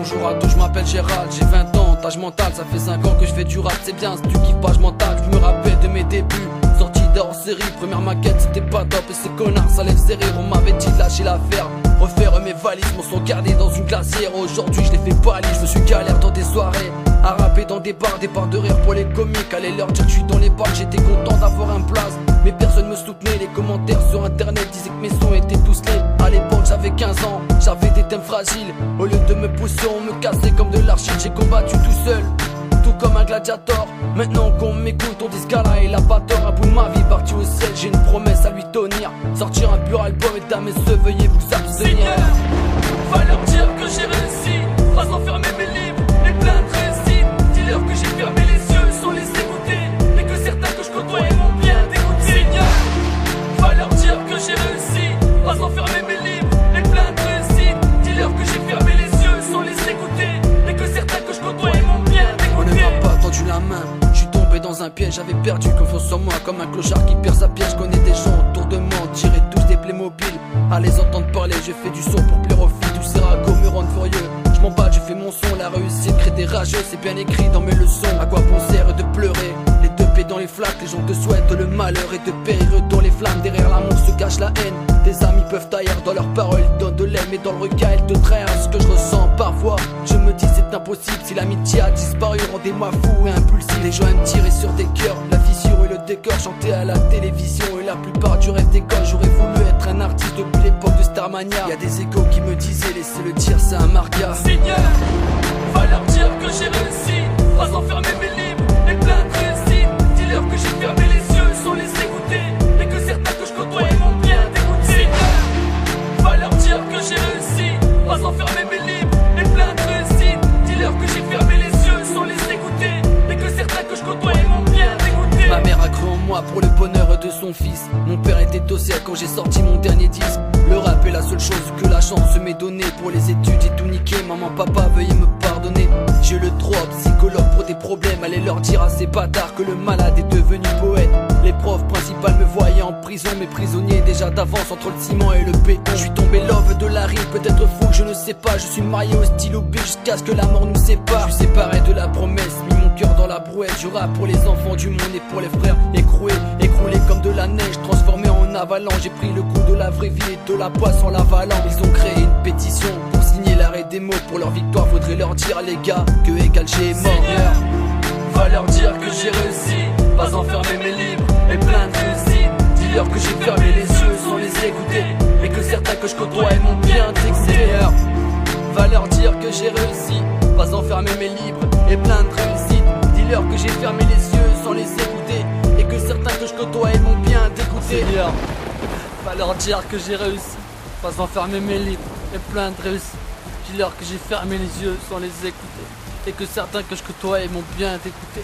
bonjour à tous, je m'appelle Gérald, j'ai 20 ans, tâche mentale, ça fait 5 ans que je fais du rap, c'est bien, si tu kiffes pas je m'entale, je me rappelle de mes débuts, sorti d'hors série, première maquette c'était pas top et ces connards ça les faisait rire, on m'avait dit de lâcher l'affaire, refaire mes valises, m'en sont gardés dans une glacière, aujourd'hui je les fais pas lire, je me suis galère dans des soirées, à rapper dans des bars de rire pour les comiques, allez leur dire que je suis dans les bacs, j'étais content d'avoir un place, mais personne me soutenait, les commentaires sur internet disaient que mes sons étaient tous laids, à l'époque j'avais 15 ans, j'avais des thèmes fragiles, au lieu de me pousser on me cassait comme de l'argile, j'ai combattu tout seul, tout comme un gladiator, maintenant qu'on m'écoute on dit ce gars-là il a pas tort, à bout de ma vie parti au ciel, j'ai une promesse à lui tenir, sortir un pur album et dames et messieurs veuillez vous abstenir. Seigneur, va leur dire que j'ai réussi, pas enfermer mes livres, les plaintes réussites, dis-leur que j'ai fermé les yeux sans les écouter, et que certains que je côtoie m'ont bien dégoûté. Seigneur, va leur dire que j'ai réussi, pas enfermer mes livres, les plaintes réussites, dis-leur que j'ai fermé les yeux sans les écouter, et que certains que je côtoie m'ont bien dégoûté. On ne m'a pas tendu la main, je suis tombé dans un piège, j'avais perdu confiance en moi comme un clochard qui perd sa pièce. Je connais des gens autour de moi, on dirait tous des Playmobil. À les entendre parler, je fais du son pour plaire aux filles, tous ces ragots me rendent furieux. Je m'en bats, je fais mon son, la réussite crée des rageux, c'est bien écrit dans mes leçons. À quoi bon sert de pleurer, les deux pieds dans les flaques, les gens te souhaitent le malheur et de périr dans les flammes. Derrière l'amour se cache la haine, tes amis peuvent taire dans leurs paroles, ils donnent de l'aime, mais dans le regard ils te traînent. Ce que je ressens parfois, je me dis c'est impossible, si l'amitié a disparu, rendez-moi fou et impulsif. Les gens aiment tirer sur des cœurs, la vision et le décor, chanter à la télévision et la plupart du rêve d'école. J'aurais voulu être un artiste depuis l'époque de Starmania. Y'a des échos qui me disaient laissez le dire c'est un marga. Seigneur, va leur dire que j'ai réussi, pas enfermer mes livres, les plaintes réussites, dis-leur que j'ai fermé les yeux sans les écouter, et que certains que je côtoie m'ont bien dégoûté. Seigneur, va leur dire que j'ai réussi, pas enfermer mes livres, les plaintes réussites, dis-leur que j'ai fermé les yeux sans les écouter, et que certains que je côtoie m'ont bien dégoûté. Ma mère a cru en moi pour le bonheur de son fils. Mon père était dossier quand j'ai sorti mon dernier disque. Le rap est la seule chose que la chance m'ait donnée. Pour les études j'ai tout niqué, maman, papa veuillez me pardonner. J'ai le droit psychologue pour des problèmes. Allez leur dire à ces bâtards que le malade est devenu poète. Les profs principales me voyaient en prison, mes prisonniers déjà d'avance entre le ciment et le béton. Je suis tombé love de la rime, peut-être fou que je ne sais pas. Je suis marié au stylo B jusqu'à ce que la mort nous sépare. Je suis séparé de la promesse, mis mon cœur dans la brouette. Je rappe pour les enfants du monde et pour les frères écroulés comme de la neige, transformé en avalanche. J'ai pris le coup de la vraie vie et de la poisse en l'avalant. Ils ont créé une pétition pour signer l'arrêt des mots. Pour leur victoire faudrait leur dire les gars que égal j'ai est mort. Seigneur, va leur dire que j'ai réussi, pas enfermer mes livres, les plaintes réussites, dis-leur que j'ai fermé les yeux sans les écouter, et que certains que je côtoie m'ont bien dégoûté. Seigneur, va leur dire que j'ai réussi, pas enfermer mes livres et plaintes réussites, dis-leur que j'ai fermé les yeux sans les écouter, et que certains que je côtoie m'ont bien dégoûté. Seigneur, va leur dire que j'ai réussi, pas enfermer mes livres et plaintes réussites, dis-leur que j'ai fermé les yeux sans les écouter, et que certains que je côtoie m'ont bien dégoûté.